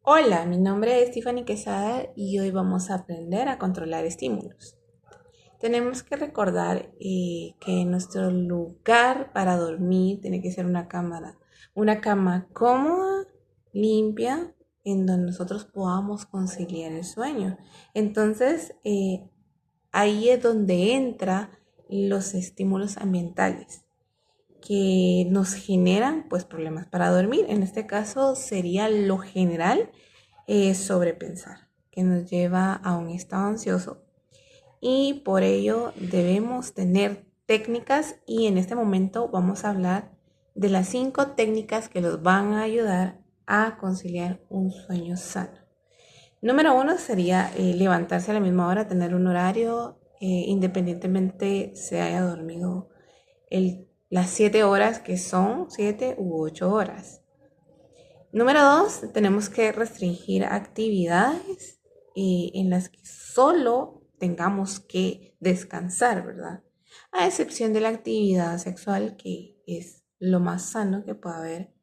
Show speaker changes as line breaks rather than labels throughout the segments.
Hola, mi nombre es Tiffany Quesada y hoy vamos a aprender a controlar estímulos. Tenemos que recordar que nuestro lugar para dormir tiene que ser una cama cómoda, limpia, en donde nosotros podamos conciliar el sueño. Entonces, ahí es donde entran los estímulos ambientales que nos generan pues problemas para dormir. En este caso sería lo general sobrepensar, que nos lleva a un estado ansioso y por ello debemos tener técnicas y en este momento vamos a hablar de las 5 técnicas que los van a ayudar a conciliar un sueño sano. Número 1 sería levantarse a la misma hora, tener un horario independientemente se haya dormido las 7 horas que son 7 u 8 horas. Número 2, tenemos que restringir actividades en las que solo tengamos que descansar, ¿verdad? A excepción de la actividad sexual, que es lo más sano que puede haber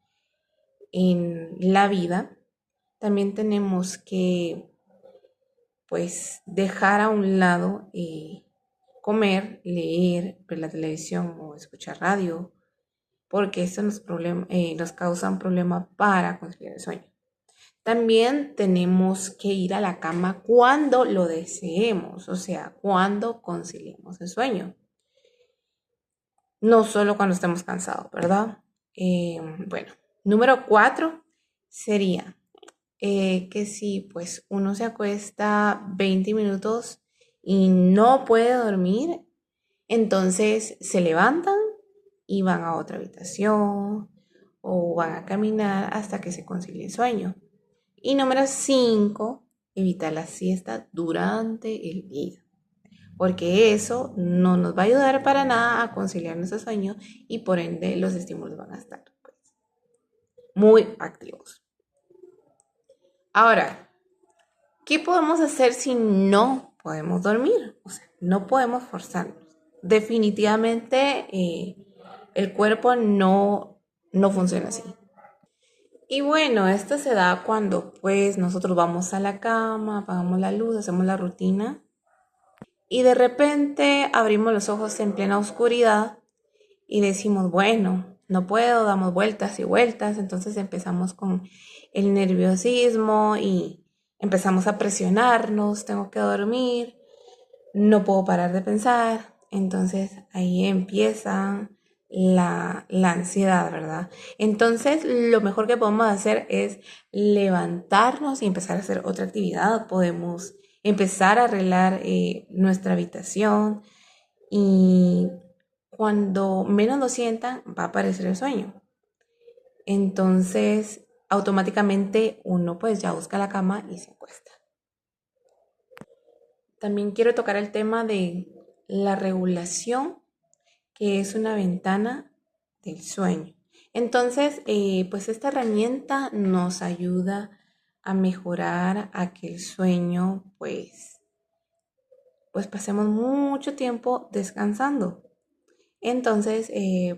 en la vida. También tenemos que, pues, dejar a un lado comer, leer, ver la televisión o escuchar radio, porque esto nos causa un problema para conciliar el sueño. También tenemos que ir a la cama cuando lo deseemos, o sea, cuando conciliemos el sueño. No solo cuando estemos cansados, ¿verdad? Bueno, número 4 sería que si pues uno se acuesta 20 minutos y no puede dormir, entonces se levantan y van a otra habitación o van a caminar hasta que se concilie el sueño. Y número 5, evitar la siesta durante el día, porque eso no nos va a ayudar para nada a conciliar nuestro sueño y por ende los estímulos van a estar pues, muy activos. Ahora, ¿qué podemos hacer si no podemos dormir? O sea, no podemos forzarnos. Definitivamente el cuerpo no funciona así. Y bueno, esto se da cuando pues nosotros vamos a la cama, apagamos la luz, hacemos la rutina y de repente abrimos los ojos en plena oscuridad y decimos, bueno, no puedo, damos vueltas y vueltas, entonces empezamos con el nerviosismo y empezamos a presionarnos, tengo que dormir, no puedo parar de pensar, entonces ahí empieza la ansiedad, ¿verdad? Entonces lo mejor que podemos hacer es levantarnos y empezar a hacer otra actividad. Podemos empezar a arreglar nuestra habitación y cuando menos lo sientan va a aparecer el sueño. Entonces automáticamente uno pues ya busca la cama y se acuesta. También quiero tocar el tema de la regulación, que es una ventana del sueño. Entonces, pues esta herramienta nos ayuda a mejorar a que el sueño, pues pasemos mucho tiempo descansando. Entonces,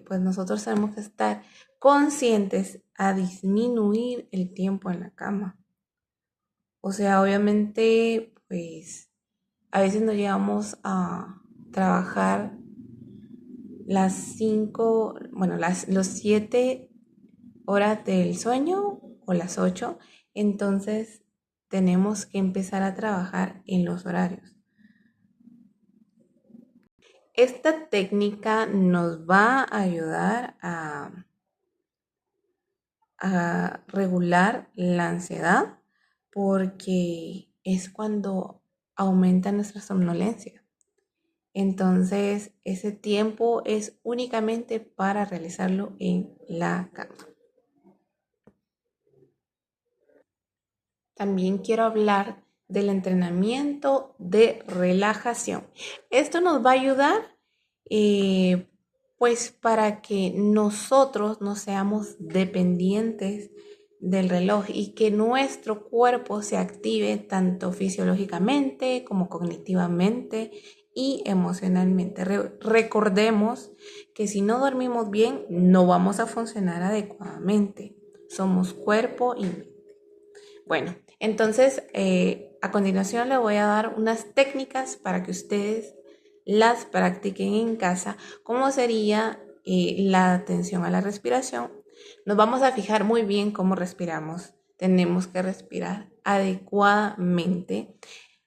pues nosotros tenemos que estar conscientes a disminuir el tiempo en la cama. O sea, obviamente, pues a veces nos llevamos a trabajar las 5, bueno, los 7 horas del sueño o las 8, entonces tenemos que empezar a trabajar en los horarios. Esta técnica nos va a ayudar a regular la ansiedad porque es cuando aumenta nuestra somnolencia. Entonces, ese tiempo es únicamente para realizarlo en la cama. También quiero hablar del entrenamiento de relajación. Esto nos va a ayudar pues para que nosotros no seamos dependientes del reloj y que nuestro cuerpo se active tanto fisiológicamente como cognitivamente y emocionalmente. Recordemos que si no dormimos bien no vamos a funcionar adecuadamente. Somos cuerpo y mente. Bueno, entonces a continuación le voy a dar unas técnicas para que ustedes las practiquen en casa. ¿Cómo sería la atención a la respiración? Nos vamos a fijar muy bien cómo respiramos. Tenemos que respirar adecuadamente.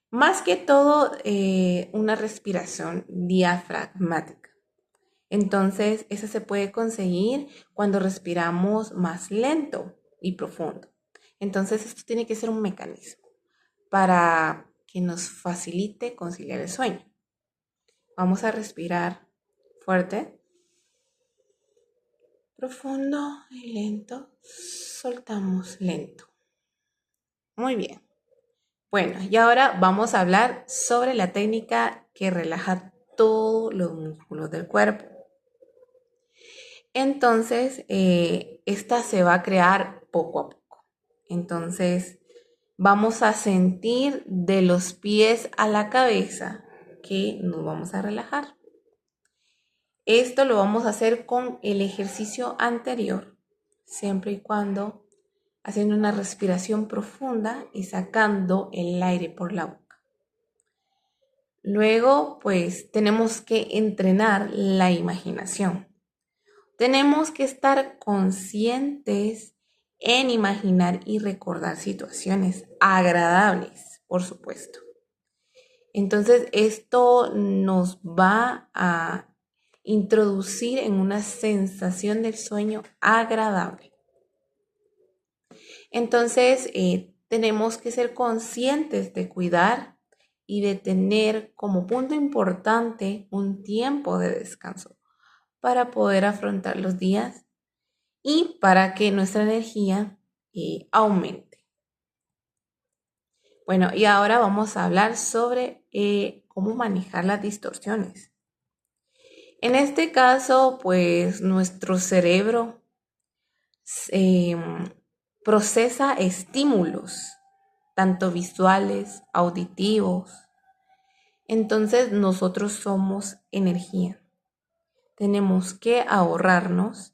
Más que todo, una respiración diafragmática. Entonces, esa se puede conseguir cuando respiramos más lento y profundo. Entonces, esto tiene que ser un mecanismo para que nos facilite conciliar el sueño. Vamos a respirar fuerte, profundo y lento. Soltamos lento. Muy bien. Bueno, y ahora vamos a hablar sobre la técnica que relaja todos los músculos del cuerpo. Entonces, esta se va a crear poco a poco. Entonces, vamos a sentir de los pies a la cabeza que nos vamos a relajar. Esto lo vamos a hacer con el ejercicio anterior, siempre y cuando haciendo una respiración profunda y sacando el aire por la boca. Luego, pues, tenemos que entrenar la imaginación. Tenemos que estar conscientes en imaginar y recordar situaciones agradables, por supuesto. Entonces, esto nos va a introducir en una sensación del sueño agradable. Entonces, tenemos que ser conscientes de cuidar y de tener como punto importante un tiempo de descanso para poder afrontar los días y para que nuestra energía aumente. Bueno, y ahora vamos a hablar sobre cómo manejar las distorsiones. En este caso, pues nuestro cerebro procesa estímulos, tanto visuales, auditivos. Entonces, nosotros somos energía. Tenemos que ahorrarnos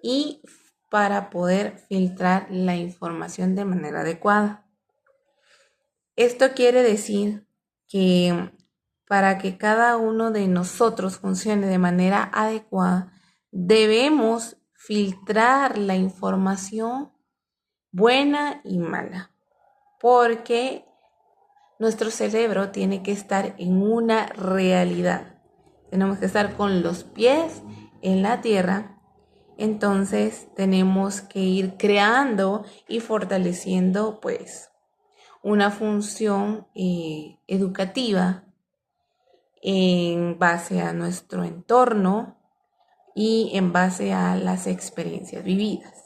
y para poder filtrar la información de manera adecuada. Esto quiere decir que para que cada uno de nosotros funcione de manera adecuada, debemos filtrar la información buena y mala, porque nuestro cerebro tiene que estar en una realidad. Tenemos que estar con los pies en la tierra. Entonces tenemos que ir creando y fortaleciendo pues una función educativa en base a nuestro entorno y en base a las experiencias vividas.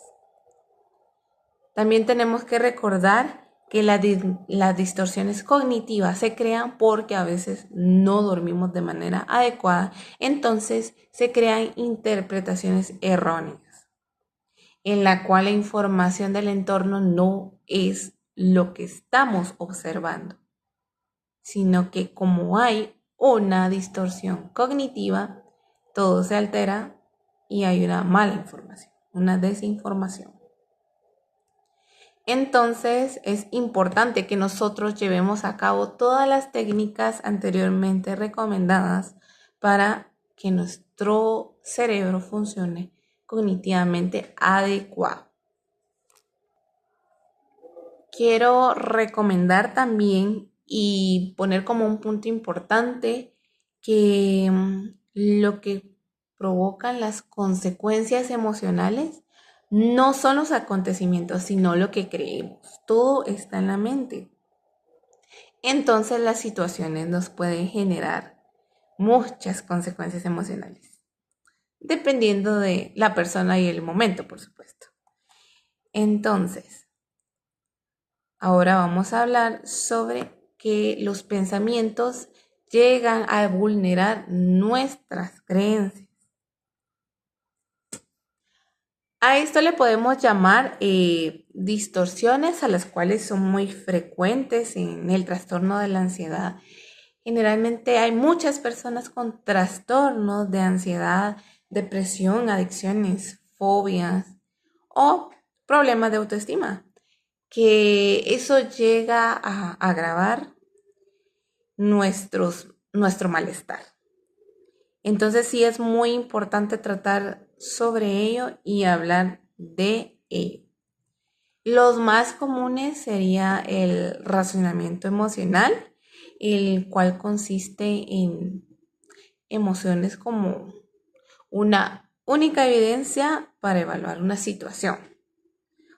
También tenemos que recordar que las distorsiones cognitivas se crean porque a veces no dormimos de manera adecuada, entonces se crean interpretaciones erróneas, en la cual la información del entorno no es lo que estamos observando, sino que como hay una distorsión cognitiva, todo se altera y hay una mala información, una desinformación. Entonces es importante que nosotros llevemos a cabo todas las técnicas anteriormente recomendadas para que nuestro cerebro funcione cognitivamente adecuado. Quiero recomendar también y poner como un punto importante que lo que provocan las consecuencias emocionales no son los acontecimientos, sino lo que creemos. Todo está en la mente. Entonces las situaciones nos pueden generar muchas consecuencias emocionales, dependiendo de la persona y el momento, por supuesto. Entonces, ahora vamos a hablar sobre que los pensamientos llegan a vulnerar nuestras creencias. A esto le podemos llamar distorsiones, a las cuales son muy frecuentes en el trastorno de la ansiedad. Generalmente hay muchas personas con trastornos de ansiedad, depresión, adicciones, fobias o problemas de autoestima. que eso llega a agravar nuestro malestar. Entonces sí es muy importante tratar sobre ello y hablar de ello. Los más comunes sería el razonamiento emocional, el cual consiste en emociones como una única evidencia para evaluar una situación.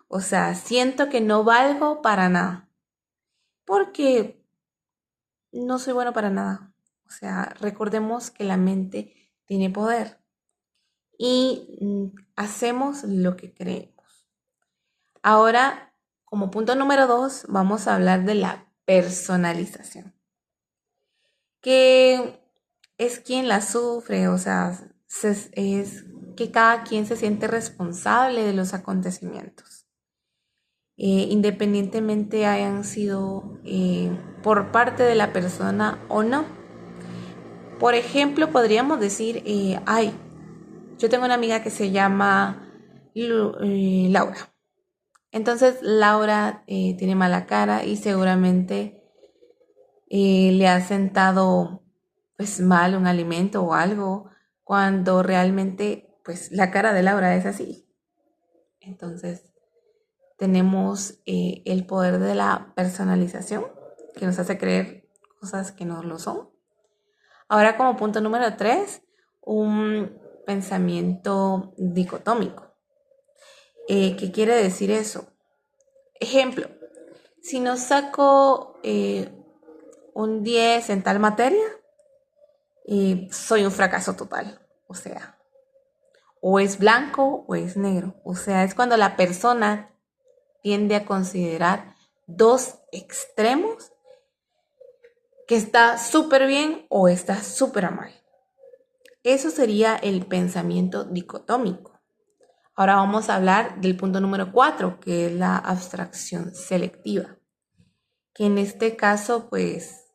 O sea, siento que no valgo para nada, porque no soy bueno para nada. O sea, recordemos que la mente tiene poder y hacemos lo que creemos. Ahora, como punto número 2, vamos a hablar de la personalización, que es quien la sufre, o sea, es que cada quien se siente responsable de los acontecimientos, independientemente hayan sido por parte de la persona o no. Por ejemplo, podríamos decir, yo tengo una amiga que se llama Laura. Entonces Laura tiene mala cara y seguramente le ha sentado pues mal un alimento o algo cuando realmente pues la cara de Laura es así. Entonces tenemos el poder de la personalización que nos hace creer cosas que no lo son. Ahora como punto número 3, un pensamiento dicotómico. ¿Qué quiere decir eso? Ejemplo, si no saco un 10 en tal materia, soy un fracaso total. O sea, o es blanco o es negro. O sea, es cuando la persona tiende a considerar dos extremos que está súper bien o está súper mal. Eso sería el pensamiento dicotómico. Ahora vamos a hablar del punto número 4, que es la abstracción selectiva, que en este caso pues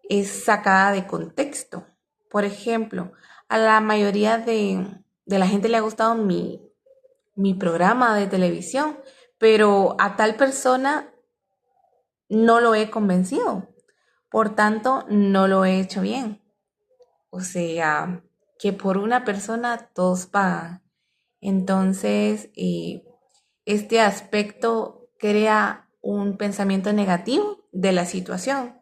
es sacada de contexto. Por ejemplo, a la mayoría de la gente le ha gustado mi programa de televisión, pero a tal persona no lo he convencido. Por tanto, no lo he hecho bien. O sea, que por una persona todos pagan. Entonces, este aspecto crea un pensamiento negativo de la situación,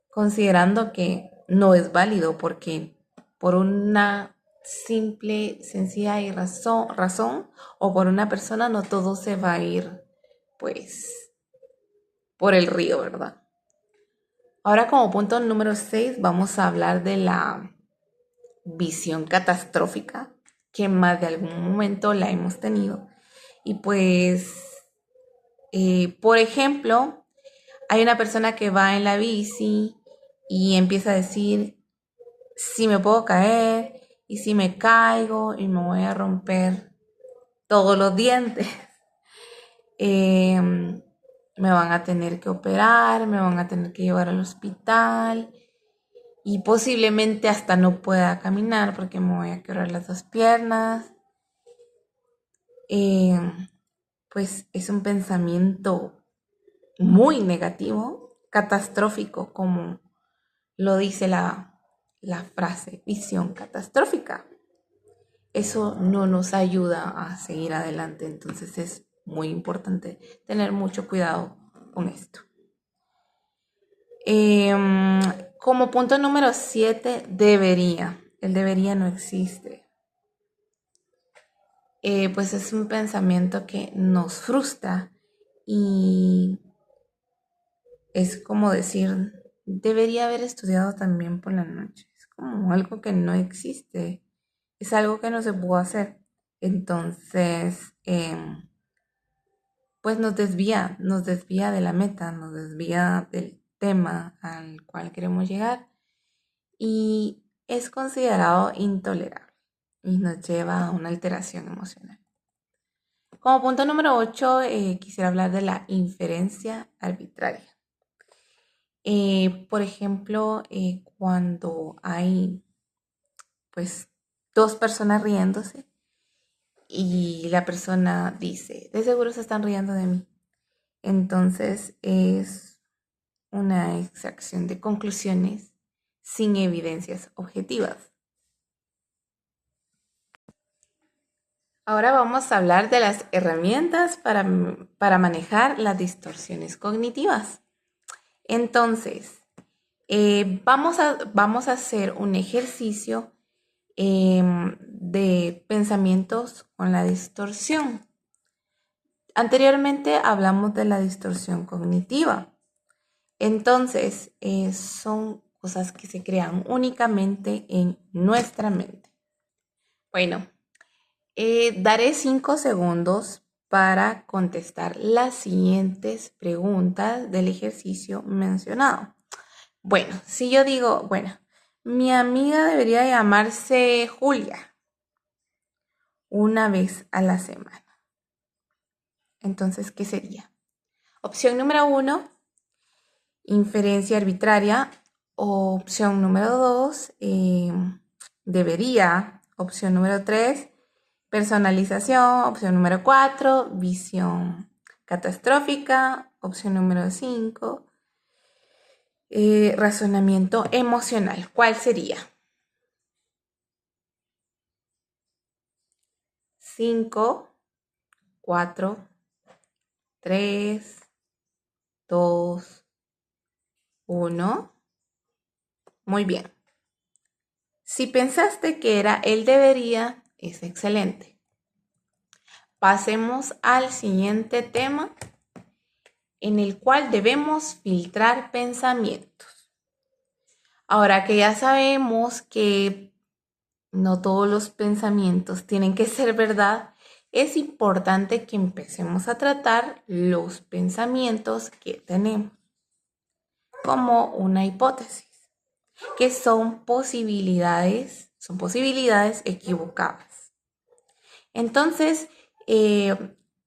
considerando que no es válido porque por una simple, sencilla y razón o por una persona no todo se va a ir pues por el río, ¿verdad? Ahora como punto número 6 vamos a hablar de la visión catastrófica, que más de algún momento la hemos tenido. Y pues, por ejemplo, hay una persona que va en la bici y empieza a decir, si me puedo caer y si me caigo y me voy a romper todos los dientes, me van a tener que operar, me van a tener que llevar al hospital y posiblemente hasta no pueda caminar porque me voy a quebrar las dos piernas. Eh, pues es un pensamiento muy negativo, catastrófico, como lo dice la frase, visión catastrófica. Eso no nos ayuda a seguir adelante, entonces es muy importante tener mucho cuidado con esto. Como punto número 7, debería. El debería no existe. Pues es un pensamiento que nos frustra y es como decir, debería haber estudiado también por la noche. Es como algo que no existe, es algo que no se puede hacer. Entonces, pues nos desvía de la meta, nos desvía del tema al cual queremos llegar y es considerado intolerable y nos lleva a una alteración emocional. Como punto número 8, quisiera hablar de la inferencia arbitraria. Por ejemplo, cuando hay pues dos personas riéndose y la persona dice, de seguro se están riendo de mí. Entonces es una extracción de conclusiones sin evidencias objetivas. Ahora vamos a hablar de las herramientas para manejar las distorsiones cognitivas. Entonces, vamos a hacer un ejercicio de pensamientos con la distorsión. Anteriormente hablamos de la distorsión cognitiva. Entonces, son cosas que se crean únicamente en nuestra mente. Bueno, daré 5 segundos para contestar las siguientes preguntas del ejercicio mencionado. Bueno, si yo digo, bueno, mi amiga debería llamarse Julia una vez a la semana. Entonces, ¿qué sería? Opción número 1, inferencia arbitraria. Opción número 2, debería. Opción número 3, personalización. Opción número 4, visión catastrófica. Opción número 5, razonamiento emocional. ¿Cuál sería? 5, 4, 3, 2, 1. Muy bien. Si pensaste que era el debería, es excelente. Pasemos al siguiente tema, en el cual debemos filtrar pensamientos. Ahora que ya sabemos que no todos los pensamientos tienen que ser verdad, es importante que empecemos a tratar los pensamientos que tenemos como una hipótesis, que son posibilidades equivocadas. Entonces,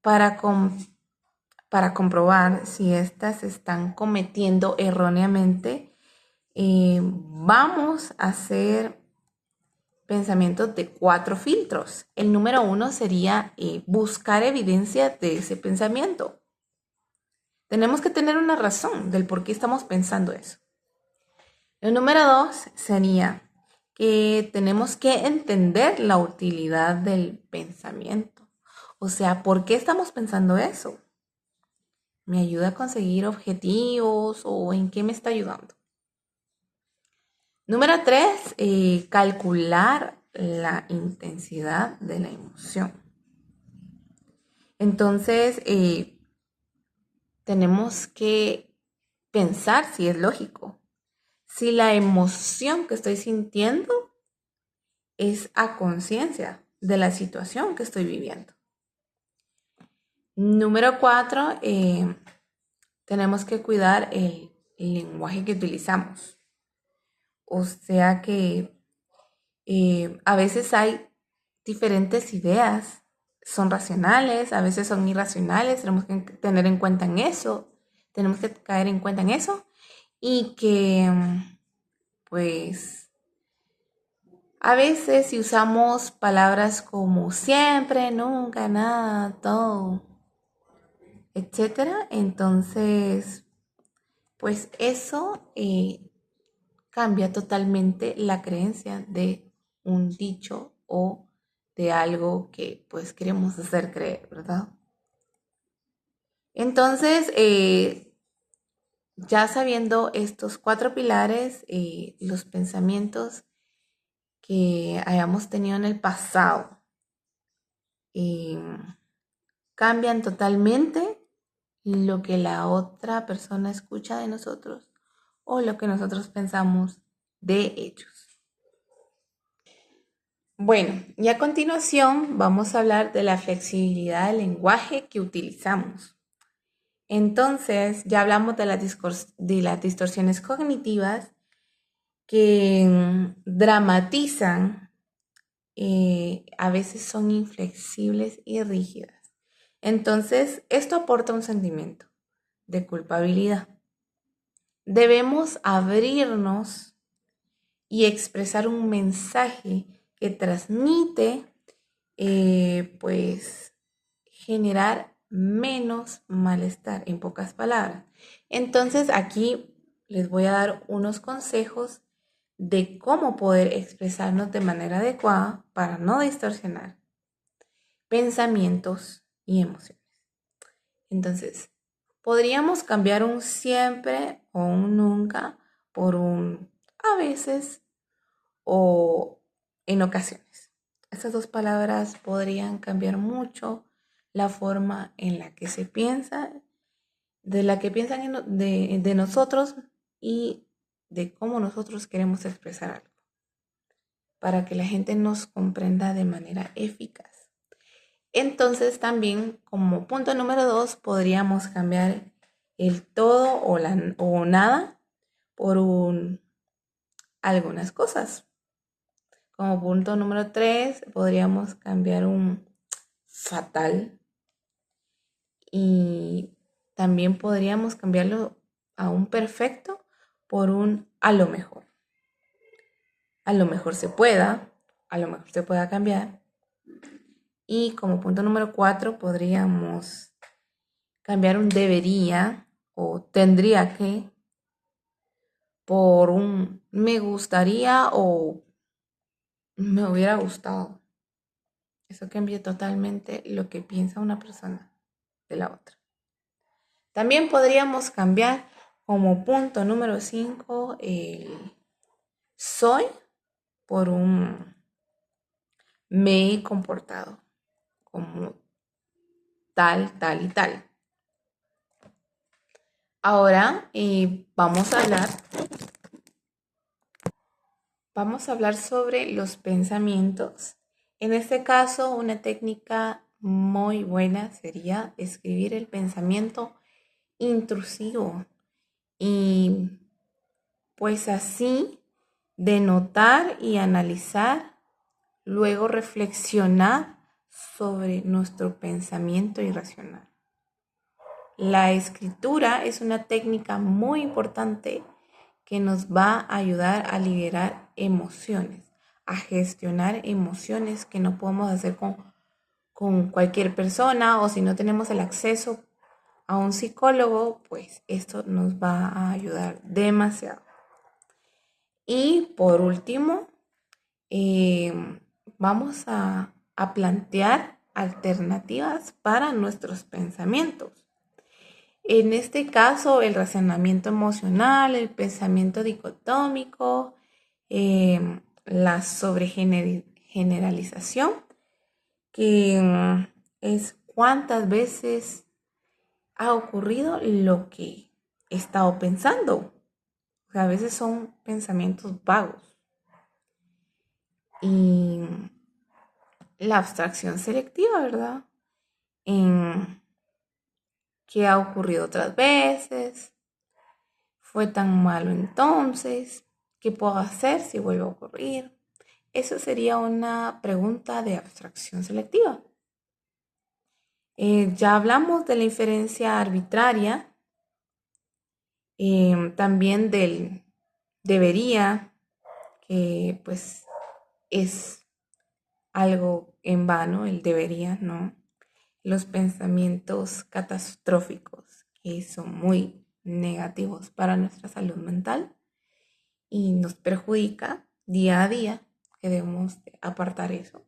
para comprobar si estas se están cometiendo erróneamente, vamos a hacer pensamientos de 4 filtros. El número 1 sería buscar evidencia de ese pensamiento. Tenemos que tener una razón del por qué estamos pensando eso. El número 2 sería que tenemos que entender la utilidad del pensamiento. O sea, ¿por qué estamos pensando eso? ¿Me ayuda a conseguir objetivos o en qué me está ayudando? Número 3, calcular la intensidad de la emoción. Entonces, tenemos que pensar si es lógico, si la emoción que estoy sintiendo es a conciencia de la situación que estoy viviendo. Número 4, tenemos que cuidar el lenguaje que utilizamos. O sea que a veces hay diferentes ideas, son racionales, a veces son irracionales, tenemos que tener en cuenta en eso, tenemos que caer en cuenta en eso y que pues a veces si usamos palabras como siempre, nunca, nada, todo, etcétera, entonces pues eso cambia totalmente la creencia de un dicho o de algo que pues queremos hacer creer, ¿verdad? Entonces, ya sabiendo estos 4 pilares, los pensamientos que hayamos tenido en el pasado cambian totalmente lo que la otra persona escucha de nosotros o lo que nosotros pensamos de ellos. Bueno, y a continuación vamos a hablar de la flexibilidad del lenguaje que utilizamos. Entonces, ya hablamos de las distorsiones cognitivas que dramatizan, a veces son inflexibles y rígidas. Entonces, esto aporta un sentimiento de culpabilidad. Debemos abrirnos y expresar un mensaje que transmite, pues, generar menos malestar, en pocas palabras. Entonces aquí les voy a dar unos consejos de cómo poder expresarnos de manera adecuada para no distorsionar pensamientos y emociones. Entonces, podríamos cambiar un siempre o un nunca por un a veces o en ocasiones. Estas dos palabras podrían cambiar mucho la forma en la que se piensa, de la que piensan de nosotros y de cómo nosotros queremos expresar algo, para que la gente nos comprenda de manera eficaz. Entonces también como punto número 2 podríamos cambiar el todo o nada por algunas cosas. Como punto número 3 podríamos cambiar un fatal y también podríamos cambiarlo a un perfecto por un a lo mejor. A lo mejor se pueda, a lo mejor se pueda cambiar. Y como punto número 4 podríamos cambiar un debería o tendría que por un me gustaría o me hubiera gustado. Eso cambia totalmente lo que piensa una persona de la otra. También podríamos cambiar como punto número 5 el soy por un me he comportado como tal, tal y tal. Ahora vamos a hablar sobre los pensamientos. En este caso, una técnica muy buena sería escribir el pensamiento intrusivo y pues así denotar y analizar, luego reflexionar sobre nuestro pensamiento irracional. La escritura es una técnica muy importante que nos va a ayudar a liberar emociones, a gestionar emociones que no podemos hacer con cualquier persona, o si no tenemos el acceso a un psicólogo, pues esto nos va a ayudar demasiado. Y por último, vamos a plantear alternativas para nuestros pensamientos. En este caso, el razonamiento emocional, el pensamiento dicotómico, la sobregeneralización, que es cuántas veces ha ocurrido lo que he estado pensando. O sea, a veces son pensamientos vagos. Y la abstracción selectiva, ¿verdad? En qué ha ocurrido otras veces, fue tan malo entonces, ¿qué puedo hacer si vuelve a ocurrir? Eso sería una pregunta de abstracción selectiva. Ya hablamos de la inferencia arbitraria, también del debería, que pues es algo en vano, el debería, ¿no? Los pensamientos catastróficos, que son muy negativos para nuestra salud mental y nos perjudica día a día, que debemos apartar eso.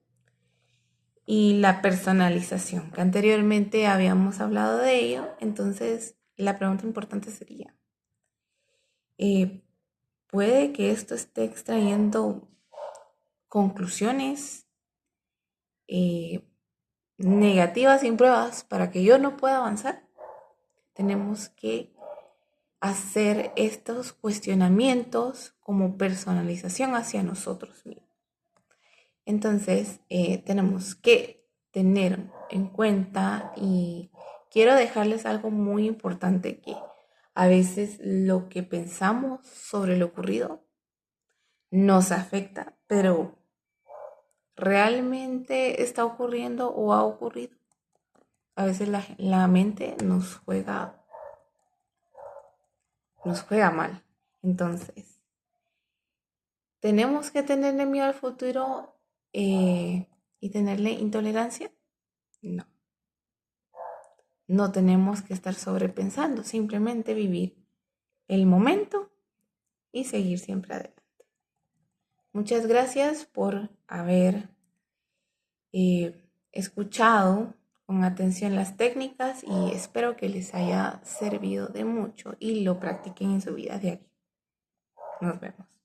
Y la personalización, que anteriormente habíamos hablado de ello, entonces la pregunta importante sería, ¿puede que esto esté extrayendo conclusiones negativas sin pruebas para que yo no pueda avanzar? Tenemos que hacer estos cuestionamientos como personalización hacia nosotros mismos. Entonces, tenemos que tener en cuenta, y quiero dejarles algo muy importante, que a veces lo que pensamos sobre lo ocurrido nos afecta, pero ¿realmente está ocurriendo o ha ocurrido? A veces la mente nos juega mal. Entonces, ¿tenemos que tenerle miedo al futuro y tenerle intolerancia? No. No tenemos que estar sobrepensando, simplemente vivir el momento y seguir siempre adelante. Muchas gracias por haber escuchado con atención las técnicas y espero que les haya servido de mucho y lo practiquen en su vida diaria. Nos vemos.